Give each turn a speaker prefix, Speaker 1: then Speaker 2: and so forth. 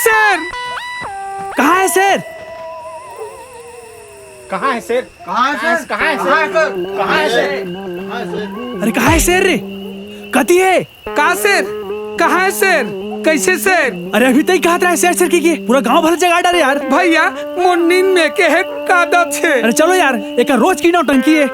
Speaker 1: शेर? कहाँ है शेर?
Speaker 2: कहाँ है शेर?
Speaker 3: कहाँ है शेर?
Speaker 2: कहाँ है शेर? कहाँ है शेर?
Speaker 1: अरे कहाँ है शेर रे? कती है? कहाँ शेर? कहाँ है शेर? कैसे शेर? अरे अभी तक कहा था शेर शेर की पूरा गांव भर जगह डाले यार।
Speaker 4: भैया मोर नींद में के है कादत है।
Speaker 1: अरे चलो यार, एक रोज की नौटंकी है।